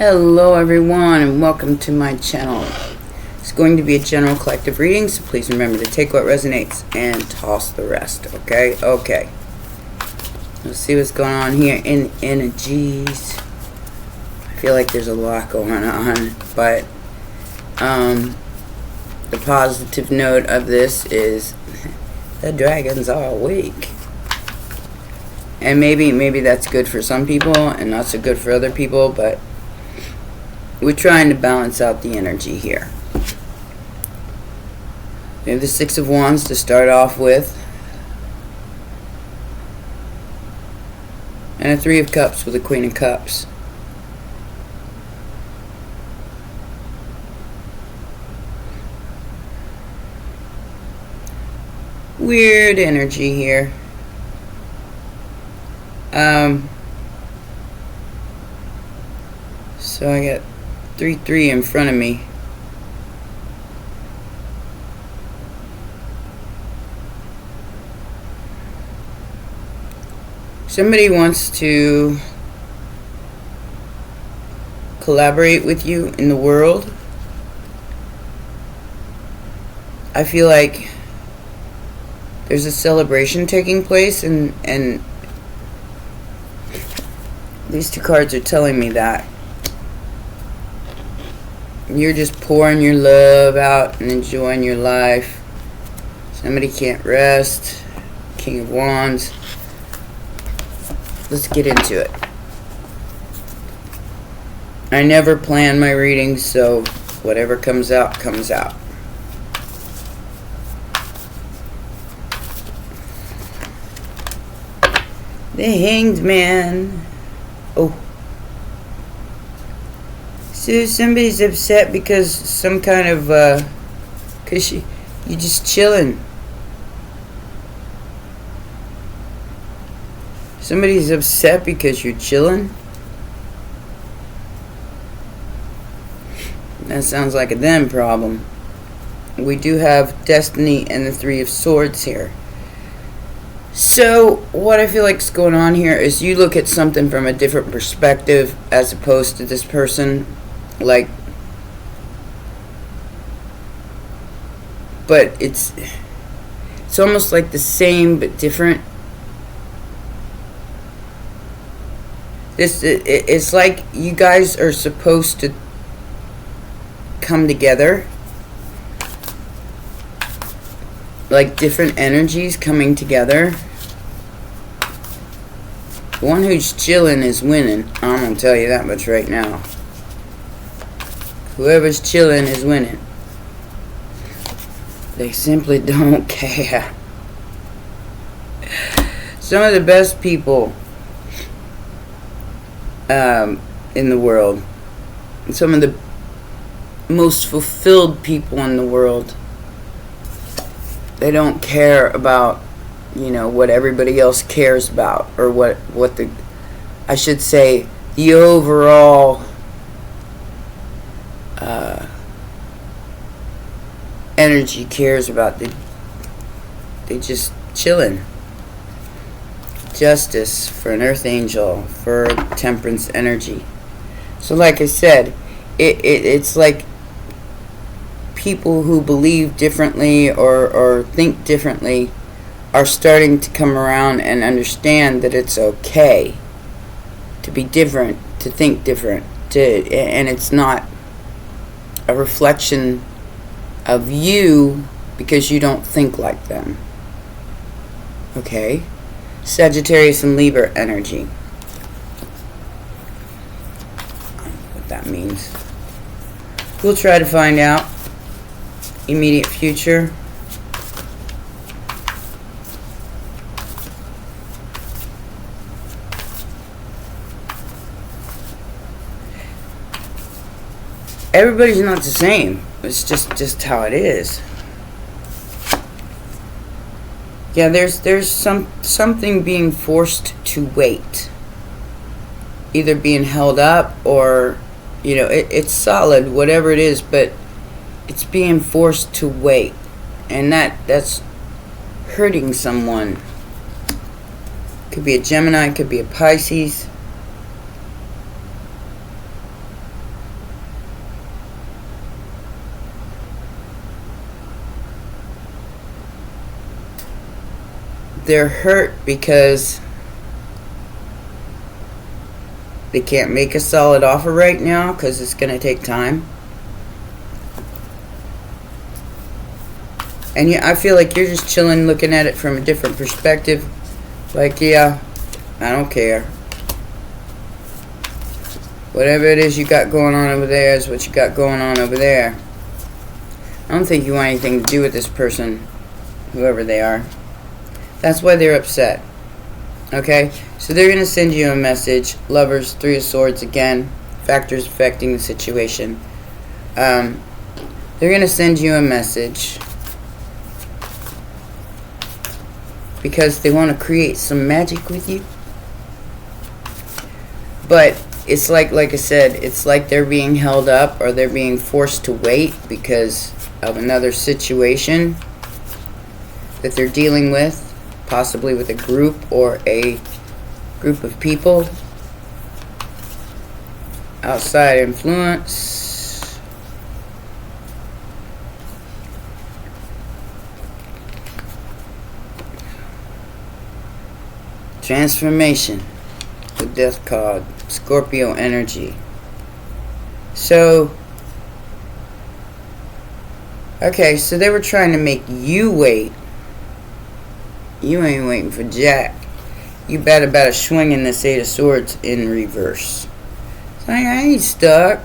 Hello everyone and welcome to my channel. It's going to be a general collective reading, so please remember to take what resonates and toss the rest, okay? Okay. Let's see what's going on here in energies. I feel like there's a lot going on, but the positive note of this is the dragons are awake. And maybe that's good for some people and not so good for other people, but we're trying to balance out the energy here. We have the Six of Wands to start off with. And a Three of Cups with a Queen of Cups. Weird energy here. So I got 3-3 in front of me. Somebody wants to collaborate with you in the world. I feel like there's a celebration taking place, and these two cards are telling me that you're just pouring your love out and enjoying your life. Somebody can't rest. King of Wands. Let's get into it. I never plan my readings, so whatever comes out, comes out. The Hanged Man. Oh. So somebody's upset because some kind of, because you're just chilling. Somebody's upset because you're chilling. That sounds like a them problem. We do have Destiny and the Three of Swords here. So what I feel like is going on here is you look at something from a different perspective as opposed to this person. Like, but it's almost like the same but different. It's like you guys are supposed to come together, like different energies coming together. The one who's chilling is winning. I'm gonna tell you that much right now. Whoever's chilling is winning. They simply don't care. Some of the best people in the world, some of the most fulfilled people in the world, they don't care about, you know, what everybody else cares about, or what the, I should say, the overall energy cares about. They just chilling. Justice for an Earth Angel, for Temperance energy. So like I said, it's like people who believe differently or think differently are starting to come around and understand that it's okay to be different, to think different, and it's not a reflection of you because you don't think like them. Okay? Sagittarius and Libra energy. I don't know what that means. We'll try to find out. Immediate future. Everybody's not the same. It's just how it is. Yeah, there's something being forced to wait. Either being held up or, you know, it's solid, whatever it is, but it's being forced to wait. And that's hurting someone. Could be a Gemini, could be a Pisces. they're hurt because they can't make a solid offer right now because it's going to take time. And yeah, I feel like you're just chilling, looking at it from a different perspective. Like, yeah, I don't care. Whatever it is you got going on over there is what you got going on over there. I don't think you want anything to do with this person, whoever they are. That's why they're upset. Okay? So they're going to send you a message. Lovers, Three of Swords again. Factors affecting the situation. They're going to send you a message because they want to create some magic with you. But it's like I said, it's like they're being held up or they're being forced to wait because of another situation that they're dealing with, possibly with a group or a group of people. Outside influence. Transformation. The Death card. Scorpio energy. So, okay, so they were trying to make you wait. You ain't waiting for Jack. You better swinging this Eight of Swords in reverse. So I ain't stuck.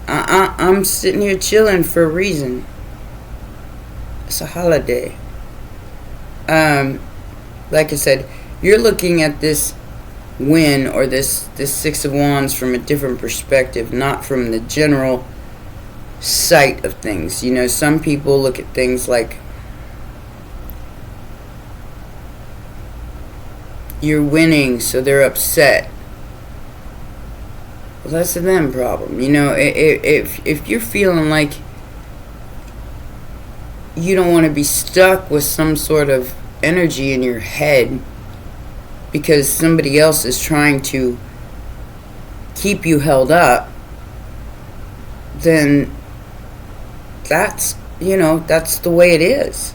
I'm sitting here chilling for a reason. It's a holiday. Like I said, you're looking at this win or this Six of Wands from a different perspective, not from the general sight of things. You know, some people look at things like you're winning, so they're upset. Well, that's a them problem. You know, if you're feeling like you don't want to be stuck with some sort of energy in your head because somebody else is trying to keep you held up, then that's, you know, that's the way it is.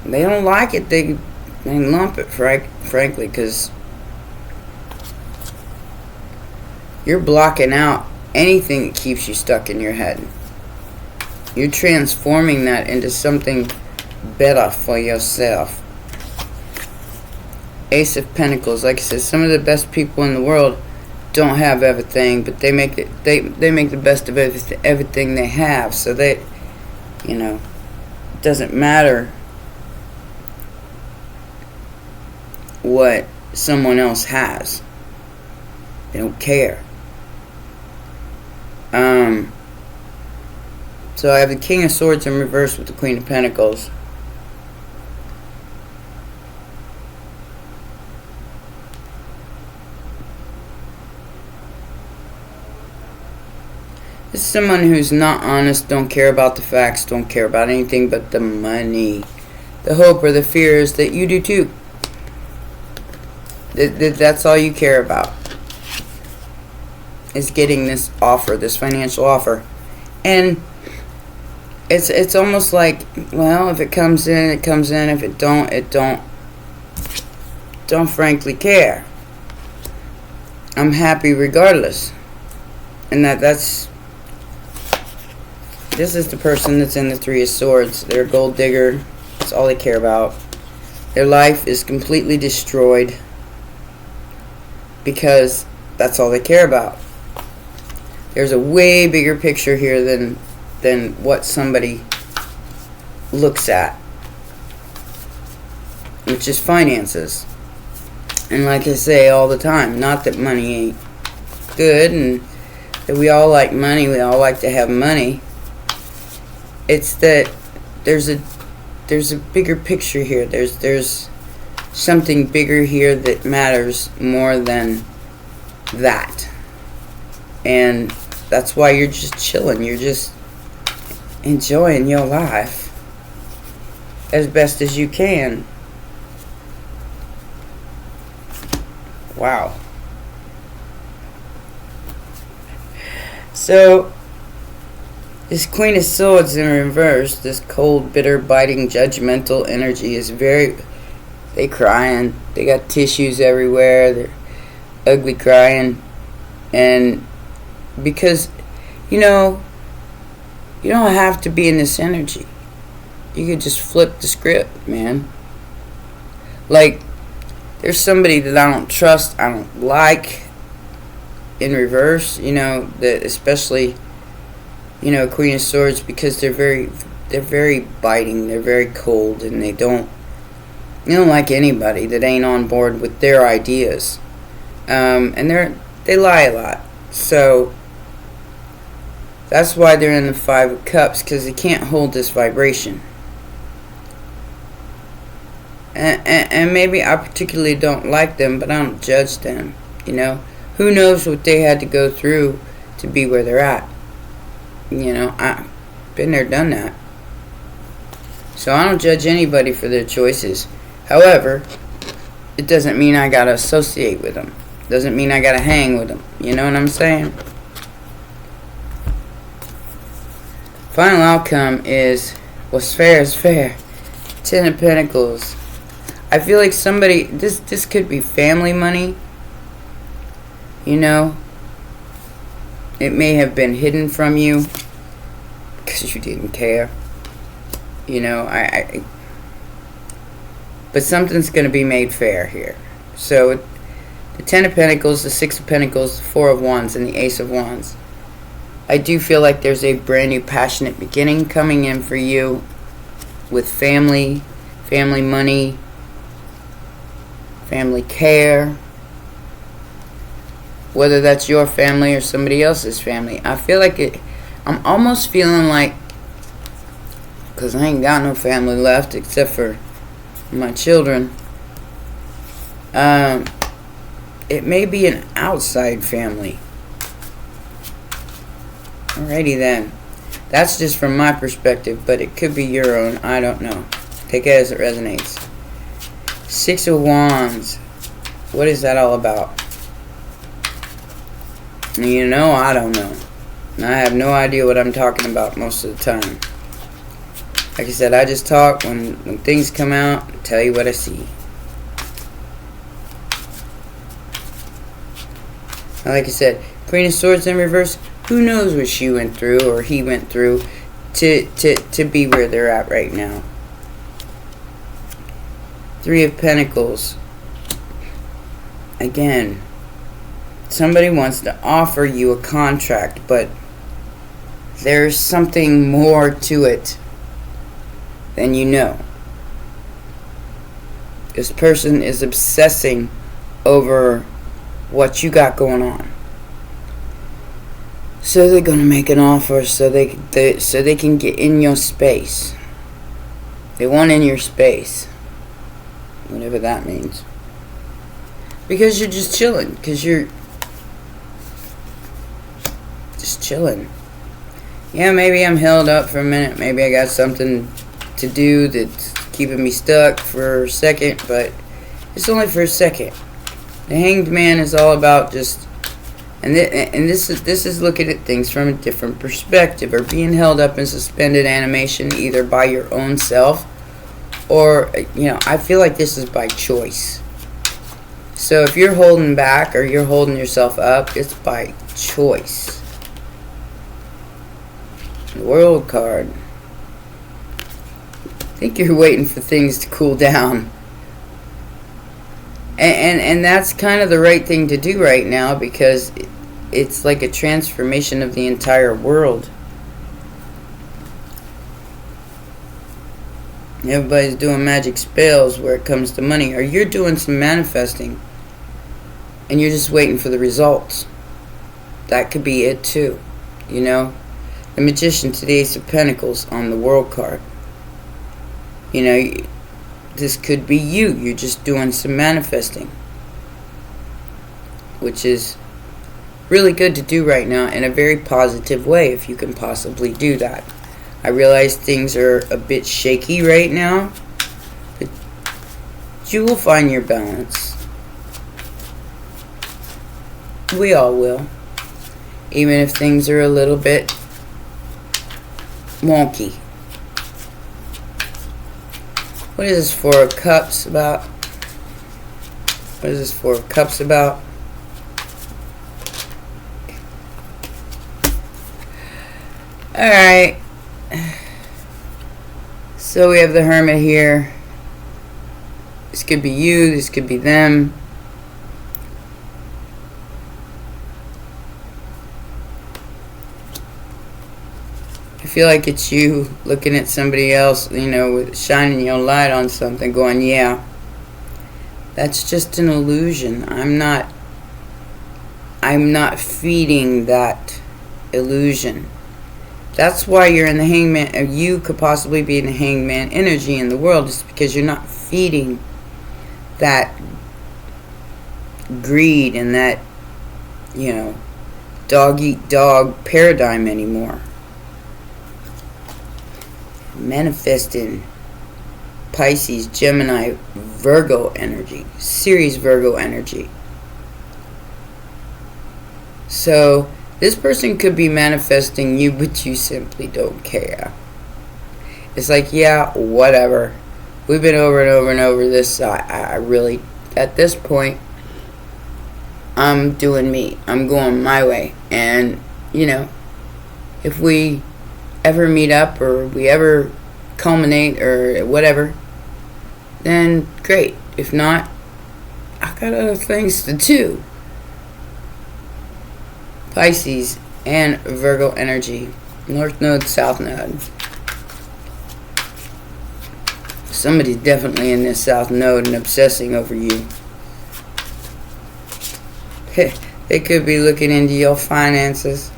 They don't like it, they lump it, frankly, because you're blocking out anything that keeps you stuck in your head. You're transforming that into something better for yourself. Ace of Pentacles. Like I said, some of the best people in the world don't have everything, but they make it. They make the best of everything they have. So that, you know, it doesn't matter what someone else has. They don't care. So I have the King of Swords in reverse with the Queen of Pentacles. This is someone who's not honest, don't care about the facts, don't care about anything but the money. The hope or the fear is that you do too. That's all you care about, is getting this offer, this financial offer. And it's almost like, well, if it comes in, it comes in. If it don't, it don't. Don't frankly care. I'm happy regardless. And this is the person that's in the Three of Swords. They're a gold digger. That's all they care about. Their life is completely destroyed because that's all they care about. There's a way bigger picture here than what somebody looks at, which is finances. And like I say all the time, not that money ain't good and that we all like money, we all like to have money. It's that there's a bigger picture here. There's something bigger here that matters more than that. And that's why you're just chilling. You're just enjoying your life as best as you can. Wow. So This Queen of Swords in reverse, this cold, bitter, biting, judgmental energy is very... They crying. They got tissues everywhere. They're ugly crying. And because, you know, you don't have to be in this energy. You could just flip the script, man. Like, there's somebody that I don't trust, I don't like in reverse, you know, that especially, you know, Queen of Swords, because they're very biting, they're very cold, and they don't like anybody that ain't on board with their ideas. And they lie a lot. So that's why they're in the Five of Cups, because they can't hold this vibration. And maybe I particularly don't like them, but I don't judge them, you know. Who knows what they had to go through to be where they're at. You know, I've been there, done that. So I don't judge anybody for their choices. However, it doesn't mean I gotta associate with them. Doesn't mean I gotta hang with them. You know what I'm saying? Final outcome is, what's fair is fair. Ten of Pentacles. I feel like somebody, this could be family money, you know. It may have been hidden from you because you didn't care, you know. But something's going to be made fair here. So the Ten of Pentacles, the Six of Pentacles, the Four of Wands, and the Ace of Wands. I do feel like there's a brand new passionate beginning coming in for you with family money, family care, whether that's your family or somebody else's family. I feel like I'm almost feeling like, because I ain't got no family left except for my children, it may be an outside family. Alrighty then. That's just from my perspective, but it could be your own. I don't know. Take it as it resonates. Six of Wands. What is that all about? You know, I don't know. I have no idea what I'm talking about most of the time. Like I said, I just talk when things come out and tell you what I see. Like I said, Queen of Swords in reverse. Who knows what she went through or he went through to be where they're at right now. Three of Pentacles. Again, somebody wants to offer you a contract, but there's something more to it than you know. This person is obsessing over what you got going on. So they're going to make an offer so they can get in your space. They want in your space. Whatever that means. Because you're just chilling. Because you're just chilling. Yeah, maybe I'm held up for a minute. Maybe I got something to do that's keeping me stuck for a second. But it's only for a second. The Hanged Man is all about just... And this is looking at things from a different perspective, or being held up in suspended animation either by your own self, or, you know, I feel like this is by choice. So if you're holding back or you're holding yourself up, it's by choice. The World card. I think you're waiting for things to cool down. And that's kind of the right thing to do right now, because it's like a transformation of the entire world. Everybody's doing magic spells where it comes to money, or you're doing some manifesting and you're just waiting for the results. That could be it too, you know. The Magician to the Ace of Pentacles on the World card. You know, this could be you. You're just doing some manifesting, which is really good to do right now in a very positive way if you can possibly do that. I realize things are a bit shaky right now, but you will find your balance. We all will. Even if things are a little bit wonky. What is this Four of Cups about? What is this Four of Cups about? Alright. So we have the Hermit here. This could be you, this could be them. I feel like it's you looking at somebody else, you know, with shining your light on something, going, yeah, that's just an illusion. I'm not feeding that illusion. That's why you're in the Hangman, or you could possibly be in the Hangman energy in the world, is because you're not feeding that greed and that, you know, dog eat dog paradigm anymore. Manifesting Pisces, Gemini, Virgo energy, Series Virgo energy. So this person could be manifesting you, but you simply don't care. It's like, yeah, whatever. We've been over and over and over this. I really, at this point, I'm doing me. I'm going my way. And, you know, if we ever meet up or we ever culminate or whatever, then great. If not, I got other things to do. Pisces and Virgo energy. North node, south node. Somebody's definitely in this south node and obsessing over you. They could be looking into your finances.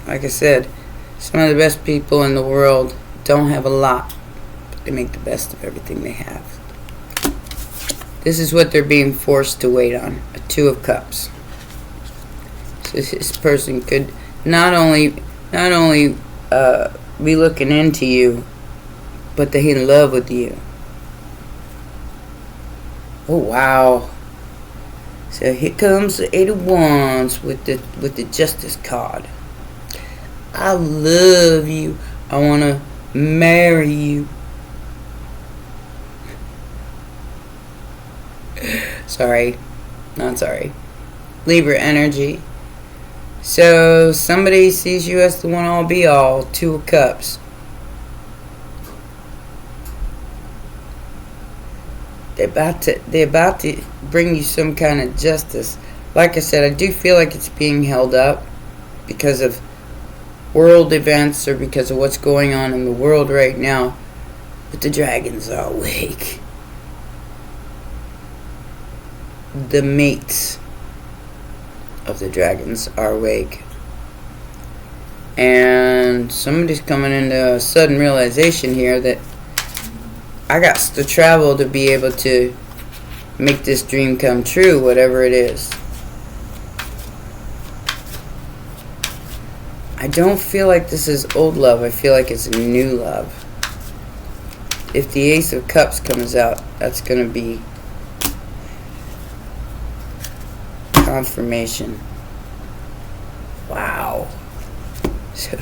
Like I said, some of the best people in the world don't have a lot, but they make the best of everything they have. This is what they're being forced to wait on. A Two of Cups. So this person could not only be looking into you, but they're in love with you. Oh wow! So here comes the Eight of Wands with the Justice card. I love you. I wanna marry you. Sorry, not sorry. Libra energy. So somebody sees you as the one all be all. Two of Cups. They're about to bring you some kind of justice. Like I said, I do feel like it's being held up because of world events or because of what's going on in the world right now. But the dragons are awake. The mates of the dragons are awake. And somebody's coming into a sudden realization here that I got to travel to be able to make this dream come true, whatever it is. I don't feel like this is old love. I feel like it's new love. If the Ace of Cups comes out, that's going to be confirmation. Wow. So,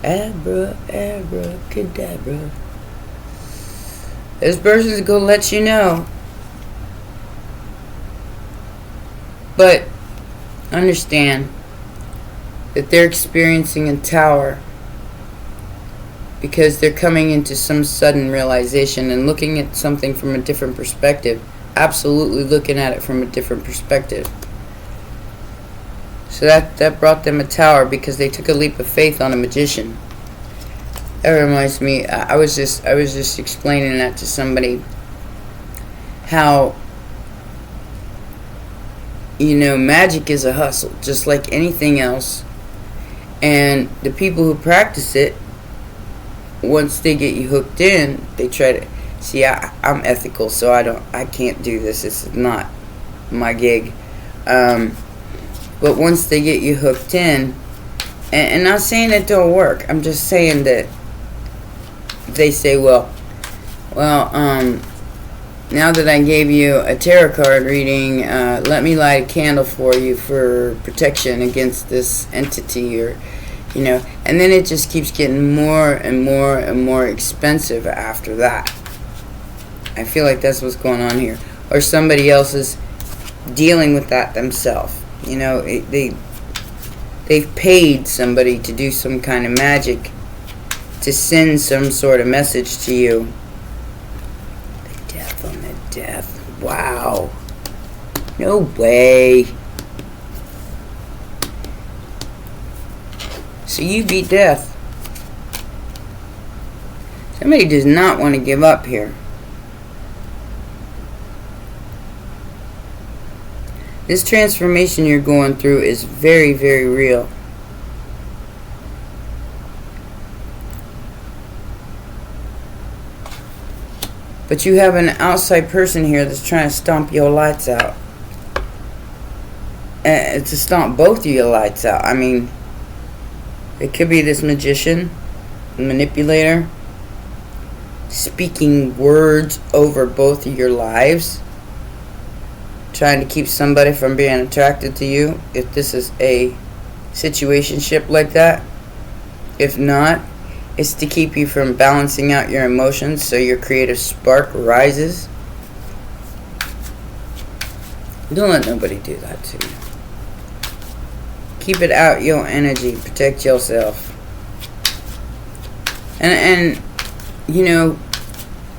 abracadabra. This person's going to let you know. But understand that they're experiencing a tower because they're coming into some sudden realization and looking at something from a different perspective. Absolutely looking at it from a different perspective. So that brought them a tower because they took a leap of faith on a magician. That reminds me, I was just explaining that to somebody, how, you know, magic is a hustle, just like anything else. And the people who practice it, once they get you hooked in, they try to see. I'm ethical, so I can't do this. It's not my gig. But once they get you hooked in, and not saying it don't work, I'm just saying that they say, well, now that I gave you a tarot card reading, let me light a candle for you for protection against this entity, or, you know, and then it just keeps getting more and more and more expensive after that. I feel like that's what's going on here. Or somebody else is dealing with that themselves. You know, they've paid somebody to do some kind of magic to send some sort of message to you. The death on the death. Wow. No way. So you beat death. Somebody does not want to give up here. This transformation you're going through is very, very real. But you have an outside person here that's trying to stomp your lights out. And to stomp both of your lights out. I mean, it could be this magician, manipulator, speaking words over both of your lives, trying to keep somebody from being attracted to you, if this is a situationship like that. If not, it's to keep you from balancing out your emotions so your creative spark rises. Don't let nobody do that to you. Keep it out your energy. Protect yourself. And you know,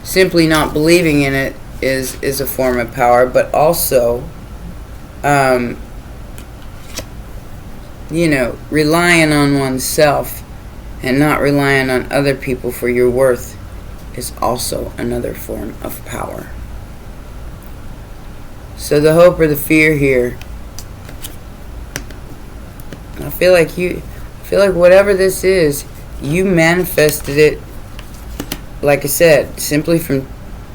simply not believing in it is a form of power, but also you know, relying on oneself and not relying on other people for your worth is also another form of power. So the hope or the fear here, I feel like whatever this is, you manifested it, like I said, simply from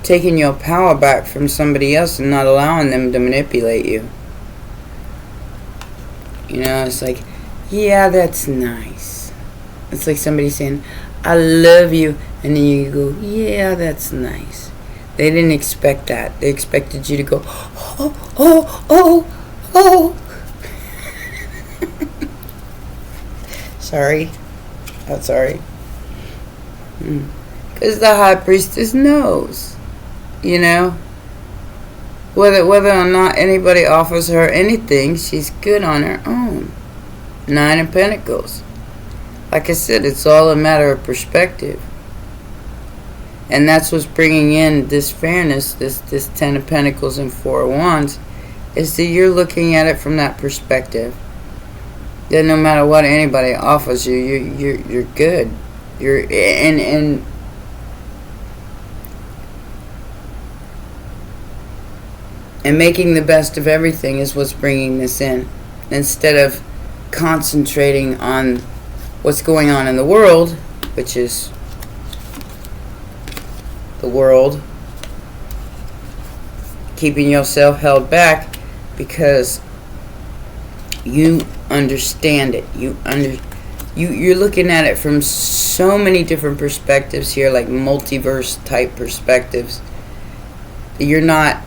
taking your power back from somebody else and not allowing them to manipulate you. You know, it's like, yeah, that's nice. It's like somebody saying, I love you, and then you go, yeah, that's nice. They didn't expect that. They expected you to go, oh, oh, oh, oh. Sorry. I'm sorry. Because the high priestess knows, you know, whether or not anybody offers her anything, she's good on her own. 9 of Pentacles. Like I said, it's all a matter of perspective. And that's what's bringing in this fairness, this 10 of Pentacles and 4 of Wands, is that you're looking at it from that perspective. That no matter what anybody offers you, you're good. You're and making the best of everything is what's bringing this in, instead of concentrating on what's going on in the world, which is the world, keeping yourself held back because you understand it. You're looking at it from so many different perspectives here, like multiverse type perspectives. You're not,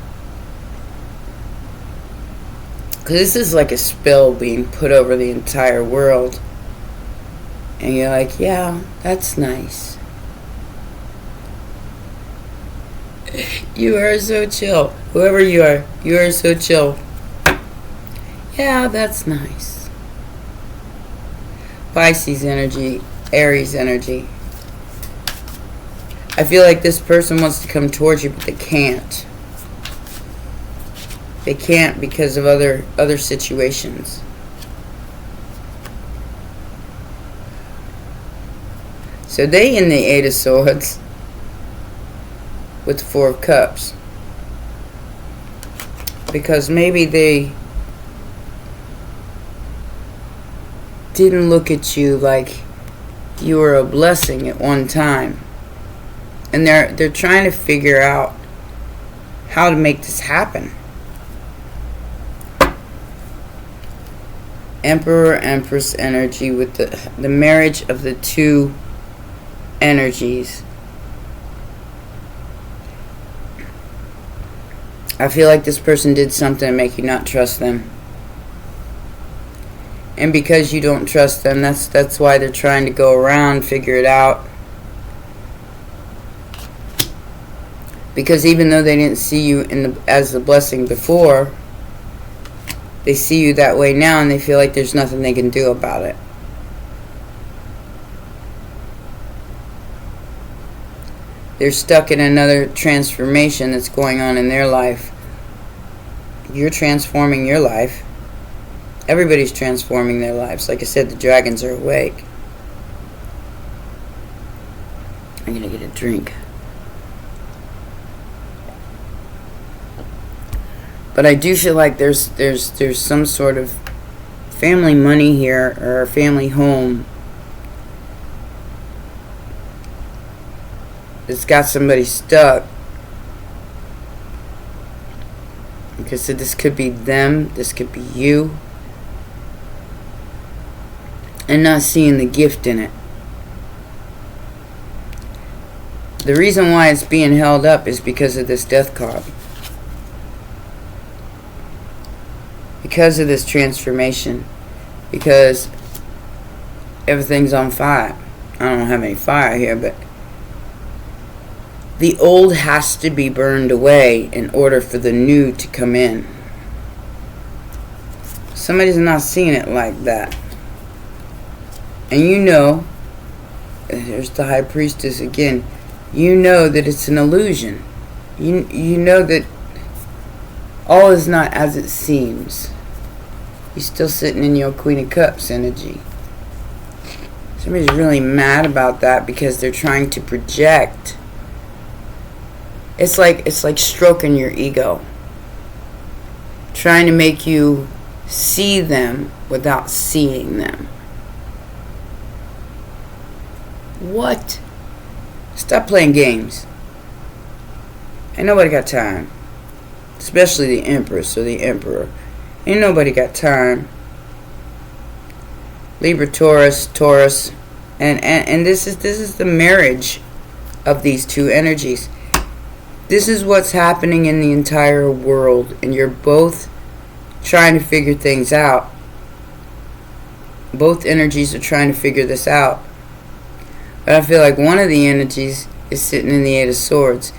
because this is like a spell being put over the entire world. And you're like, yeah, that's nice. You are so chill. Whoever you are so chill. Yeah, that's nice. Pisces energy, Aries energy. I feel like this person wants to come towards you, but they can't. They can't because of other situations. So they in the 8 of Swords with the 4 of Cups. Because maybe they didn't look at you like you were a blessing at one time. And they're trying to figure out how to make this happen. Emperor, Empress energy with the marriage of the two energies. I feel like this person did something to make you not trust them. And because you don't trust them, that's why they're trying to go around, figure it out. Because even though they didn't see you as the blessing before, they see you that way now, and they feel like there's nothing they can do about it. They're stuck in another transformation that's going on in their life. You're transforming your life. Everybody's transforming their lives. Like I said, the dragons are awake. I'm going to get a drink. But I do feel like there's some sort of family money here, or a family home that's got somebody stuck. Because this could be them, this could be you, and not seeing the gift in it. The reason why it's being held up is because of this death card. Because of this transformation. Because everything's on fire. I don't have any fire here, but the old has to be burned away in order for the new to come in. Somebody's not seeing it like that. And you know, there's the High Priestess again, you know that it's an illusion. You know that all is not as it seems. You're still sitting in your Queen of Cups energy. Somebody's really mad about that because they're trying to project. It's like stroking your ego. Trying to make you see them without seeing them. What? Stop playing games. Ain't nobody got time. Especially the Empress or the Emperor. Ain't nobody got time. Libra, Taurus, and this is the marriage of these two energies. This is what's happening in the entire world, and you're both trying to figure things out. Both energies are trying to figure this out. But I feel like one of the energies is sitting in the Eight of Swords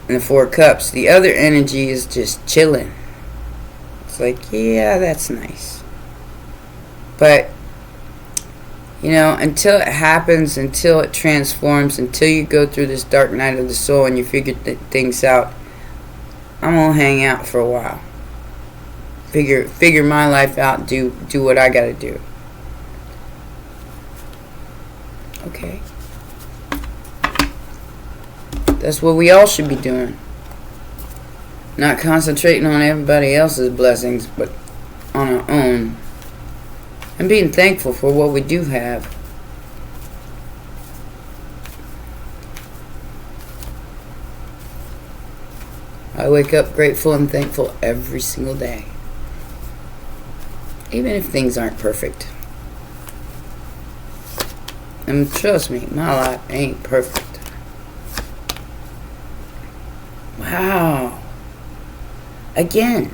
and the Four of Cups. The other energy is just chilling. It's like, yeah, that's nice. But, you know, until it happens, until it transforms, until you go through this dark night of the soul and you figure things out, I'm going to hang out for a while. Figure my life out, do what I got to do. Okay. That's what we all should be doing. Not concentrating on everybody else's blessings, but on our own. And being thankful for what we do have. I wake up grateful and thankful every single day. Even if things aren't perfect. And trust me, my life ain't perfect. Wow. Again,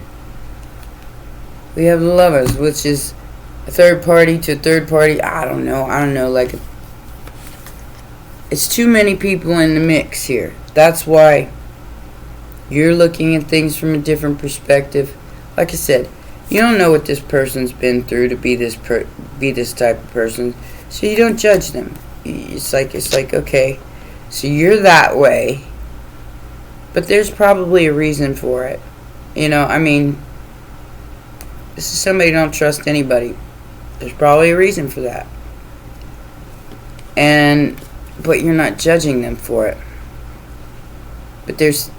we have the Lovers, which is a third party to a third party. I don't know. Like, it's too many people in the mix here. That's why you're looking at things from a different perspective. Like I said, you don't know what this person's been through to be this type of person, so you don't judge them. It's like okay, so you're that way, but there's probably a reason for it. You know, I mean, this is somebody who don't trust anybody. There's probably a reason for that. But you're not judging them for it. But there's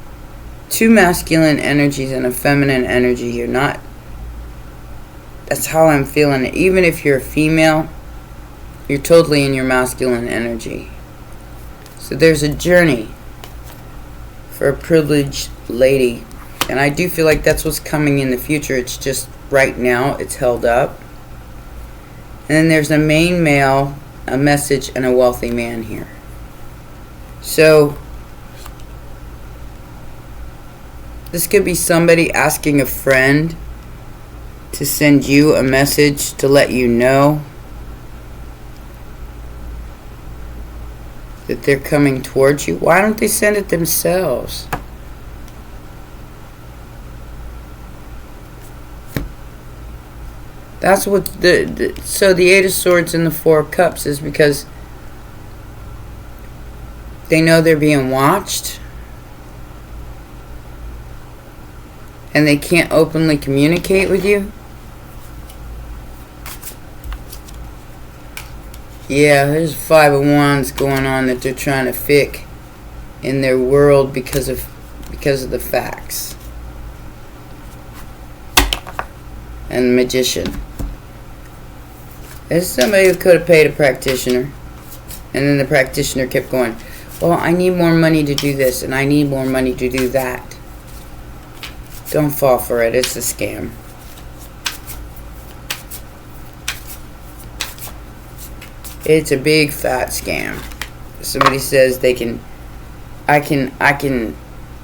two masculine energies and a feminine energy here. That's how I'm feeling it. Even if you're a female, you're totally in your masculine energy. So there's a journey for a privileged lady. And I do feel like that's what's coming in the future. It's just right now it's held up. And then there's a main male, a message, and a wealthy man here. So this could be somebody asking a friend to send you a message to let you know that they're coming towards you. Why don't they send it themselves? That's what so the Eight of Swords and the Four of Cups is because they know they're being watched and they can't openly communicate with you. Yeah, there's a Five of Wands going on that they're trying to fix in their world because of the facts. And the Magician. There's somebody who could have paid a practitioner, and then the practitioner kept going, well, I need more money to do this, and I need more money to do that. Don't fall for it. It's a scam. It's a big fat scam. Somebody says I can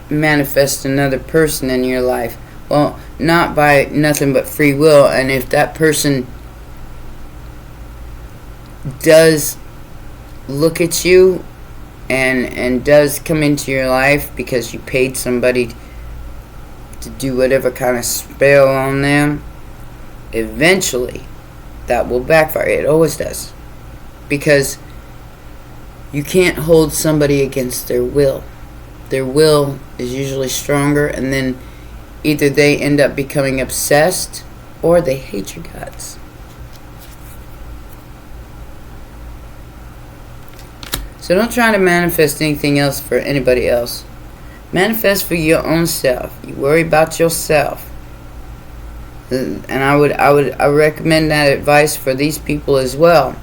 manifest another person in your life. Well, not by nothing but free will, and if that person does look at you and does come into your life because you paid somebody to do whatever kind of spell on them, eventually that will backfire. It always does. Because you can't hold somebody against their will. Their will is usually stronger, and then either they end up becoming obsessed or they hate your guts. So don't try to manifest anything else for anybody else. Manifest for your own self. You worry about yourself. And I recommend that advice for these people as well.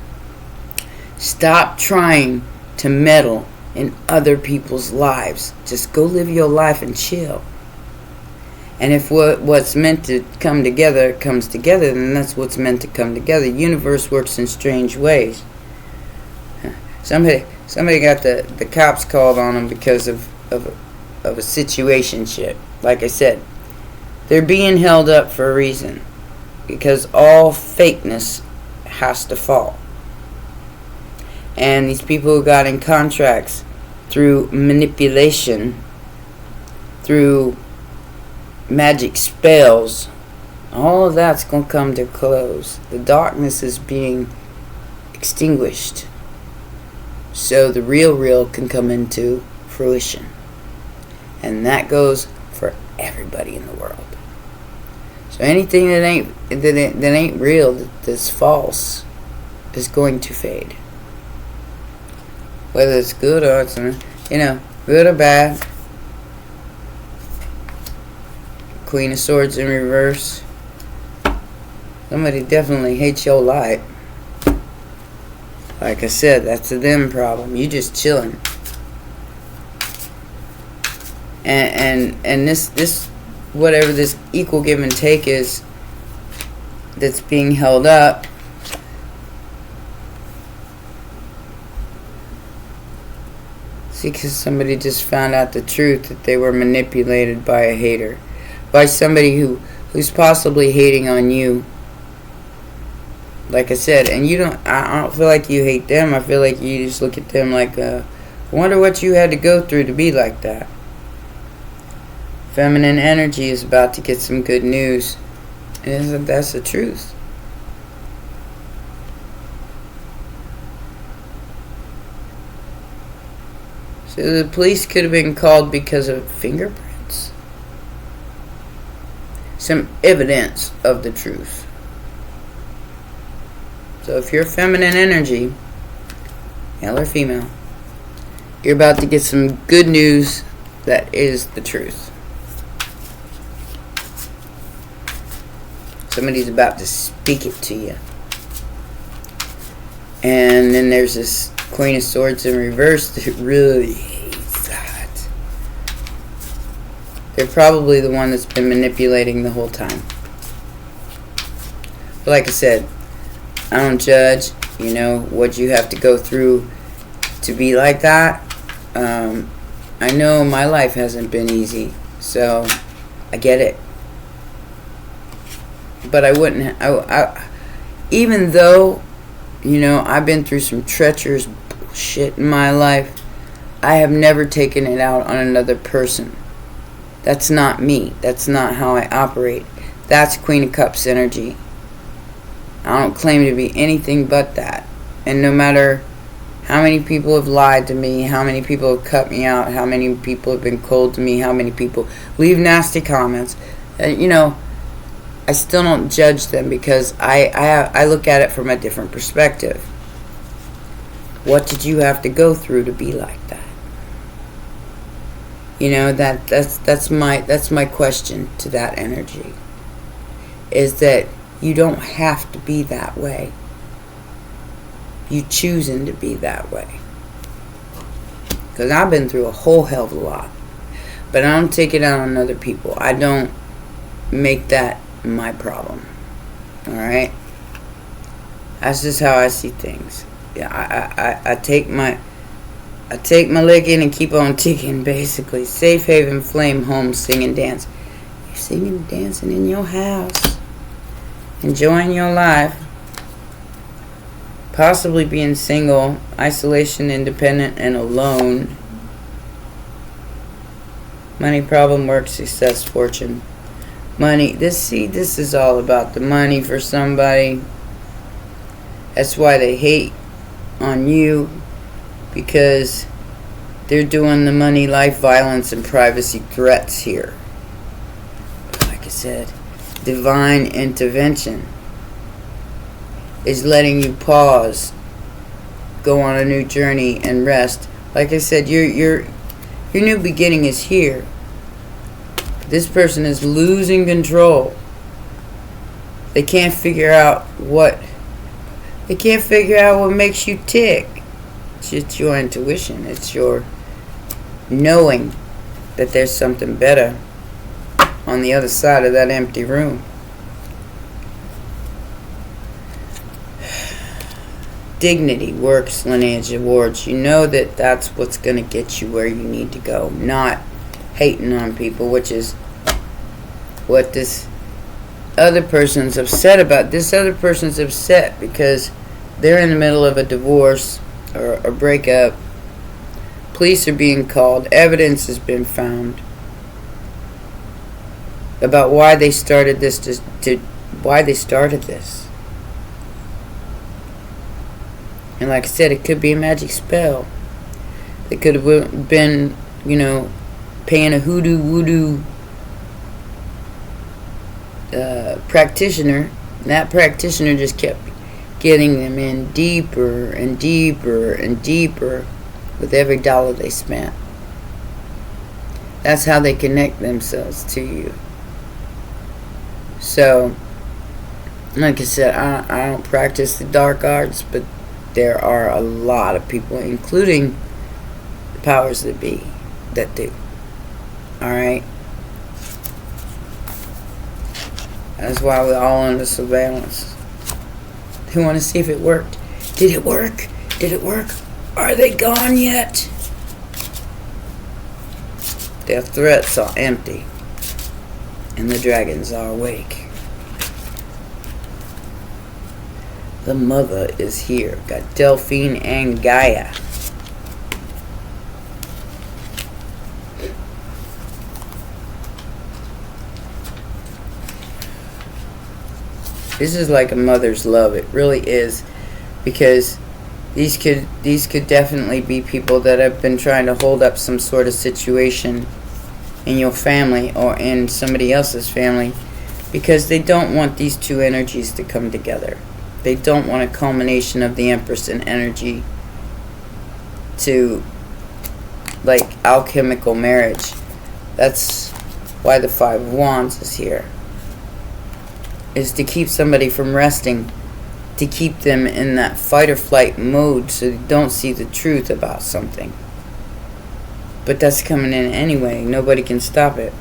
Stop trying to meddle in other people's lives. Just go live your life and chill. And if what's meant to come together comes together, then that's what's meant to come together. The universe works in strange ways. Somebody got the cops called on them because of a situationship. Like I said, they're being held up for a reason. Because all fakeness has to fall. And these people who got in contracts through manipulation, through magic spells, all of that's going to come to close. The darkness is being extinguished. So the real can come into fruition. And that goes for everybody in the world. So anything that ain't real, that's false, is going to fade. Whether it's good or it's, good or bad. Queen of Swords in reverse. Somebody definitely hates your light. Like I said, that's a them problem. You just chilling. And this whatever this equal give and take is that's being held up, see, because somebody just found out the truth that they were manipulated by a hater, by somebody who's possibly hating on you. Like I said, and I don't feel like you hate them. I feel like you just look at them like, I wonder what you had to go through to be like that. Feminine energy is about to get some good news. And that's the truth. So the police could have been called because of fingerprints. Some evidence of the truth. So if you're feminine energy, male or female, you're about to get some good news that is the truth. Somebody's about to speak it to you. And then there's this Queen of Swords in reverse that really hates that. They're probably the one that's been manipulating the whole time. But like I said, I don't judge, what you have to go through to be like that. I know my life hasn't been easy, so I get it. but I wouldn't. Even though, I've been through some treacherous bullshit in my life, I have never taken it out on another person. That's not me. That's not how I operate. That's Queen of Cups energy. I don't claim to be anything but that. And no matter how many people have lied to me, how many people have cut me out, how many people have been cold to me, how many people leave nasty comments, I still don't judge them because I look at it from a different perspective. What did you have to go through to be like that? That's my question to that energy. Is that you don't have to be that way. You choosing to be that way. Because I've been through a whole hell of a lot. But I don't take it out on other people. I don't make that my problem. Alright? That's just how I see things. Yeah, I take my licking and keep on ticking, basically. Safe haven, flame, home, sing and dance. You're singing and dancing in your house. Enjoying your life. Possibly being single, isolation, independent, and alone. Money, problem, work, success, fortune. Money. This is all about the money for somebody. That's why they hate on you. Because they're doing the money, life, violence, and privacy threats here. Like I said, divine intervention is letting you pause, go on a new journey, and rest. Like I said, your new beginning is here. This person is losing control. They can't figure out what makes you tick. It's your intuition. It's your knowing that there's something better on the other side of that empty room. Dignity, works, lineage, awards. You know that that's what's going to get you where you need to go. Not hating on people, which is what this other person's upset about. This other person's upset because they're in the middle of a divorce or a breakup. Police are being called. Evidence has been found about why they started this. Why they started this. And like I said, it could be a magic spell. It could have been, paying a hoodoo voodoo practitioner. And that practitioner just kept getting them in deeper and deeper and deeper with every dollar they spent. That's how they connect themselves to you. So, like I said, I don't practice the dark arts, but there are a lot of people, including the powers that be, that do. Alright? That's why we're all under surveillance. They want to see if it worked. Did it work? Did it work? Are they gone yet? Their threats are empty. And the dragons are awake. The mother is here. Got Delphine and Gaia. This is like a mother's love. It really is. Because these could definitely be people that have been trying to hold up some sort of situation in your family or in somebody else's family, because they don't want these two energies to come together. They don't want a culmination of the Empress and energy to, like, alchemical marriage. That's why the Five of Wands is here. Is to keep somebody from resting. To keep them in that fight or flight mode so they don't see the truth about something. But that's coming in anyway. Nobody can stop it.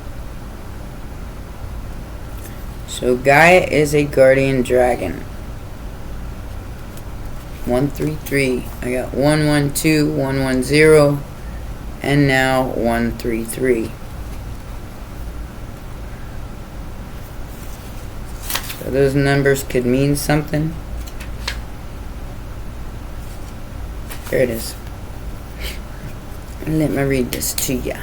So Gaia is a guardian dragon. 133. I got 112, 110, and now 133. those numbers could mean something. There it is. Let me read this to you.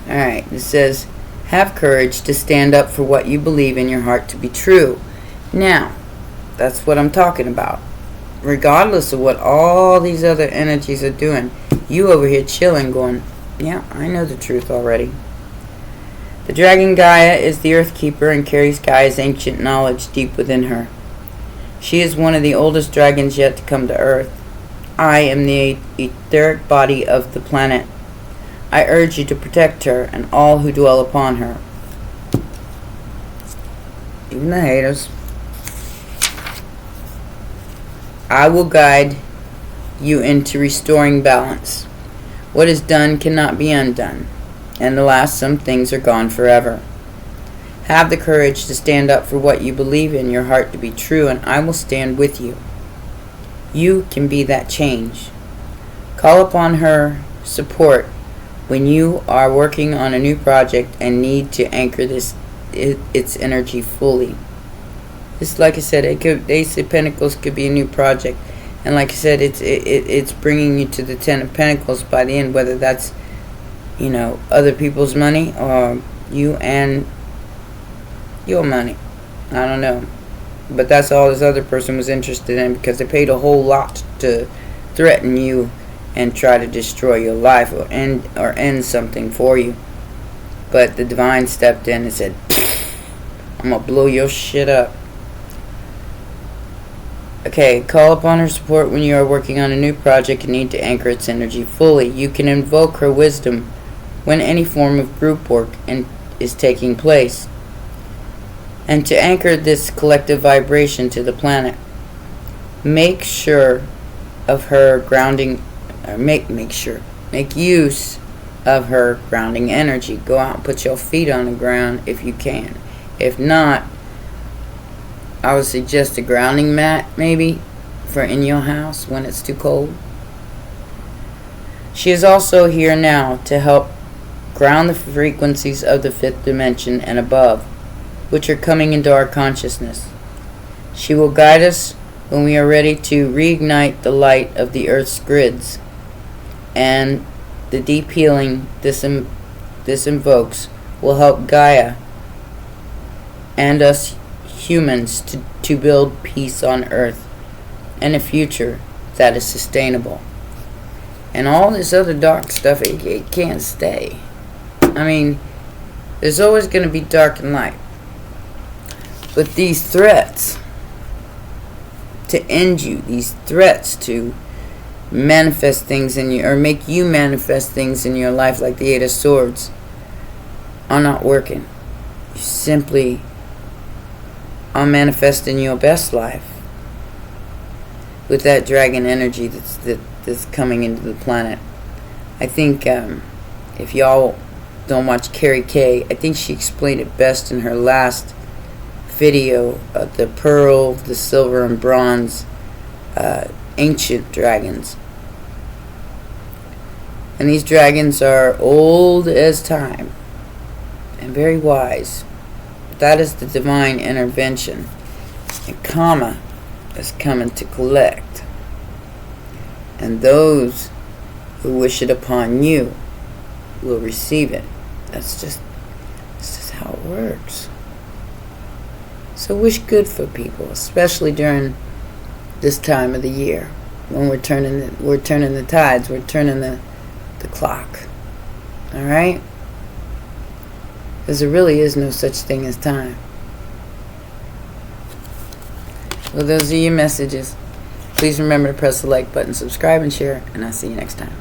Alright, it says, have courage to stand up for what you believe in your heart to be true. Now, that's what I'm talking about. Regardless of what all these other energies are doing, you over here chilling going, yeah, I know the truth already. The dragon Gaia is the earth keeper and carries Gaia's ancient knowledge deep within her. She is one of the oldest dragons yet to come to earth. I am the etheric body of the planet. I urge you to protect her and all who dwell upon her. Even the haters. I will guide you into restoring balance. What is done cannot be undone, and alas, some things are gone forever. Have the courage to stand up for what you believe in your heart to be true, and I will stand with you. You can be that change. Call upon her support when you are working on a new project and need to anchor its energy fully. Just like I said, Ace of Pentacles could be a new project, and like I said, it's bringing you to the Ten of Pentacles by the end, whether that's, you know, other people's money or you and your money. I don't know, but that's all this other person was interested in, because they paid a whole lot to threaten you and try to destroy your life or end something for you. But the divine stepped in and said, I'm gonna blow your shit up. Okay, call upon her support when you are working on a new project and need to anchor its energy fully. You can invoke her wisdom when any form of group work is taking place, and to anchor this collective vibration to the planet. Make sure of her grounding, or make use of her grounding energy. Go out and put your feet on the ground if you can. If not, I would suggest a grounding mat, maybe, for in your house when it's too cold. She is also here now to help ground the frequencies of the fifth dimension and above, which are coming into our consciousness. She will guide us when we are ready to reignite the light of the Earth's grids, and the deep healing this invokes will help Gaia and us humans to build peace on Earth and a future that is sustainable. And all this other dark stuff, it can't stay. I mean, there's always going to be dark and light. But these threats to end you, these threats to manifest things in you, or make you manifest things in your life, like the Eight of Swords, are not working. You simply are manifesting your best life with that dragon energy that's coming into the planet. I think if y'all don't watch Carrie Kay, I think she explained it best in her last video of the pearl, the silver, and bronze ancient dragons. And these dragons are old as time and very wise. That is the divine intervention. And karma is coming to collect. And those who wish it upon you will receive it. That's just how it works. So wish good for people, especially during this time of the year when we're turning the tides, we're turning the clock. All right? Because there really is no such thing as time. Well, those are your messages. Please remember to press the like button, subscribe, and share, and I'll see you next time.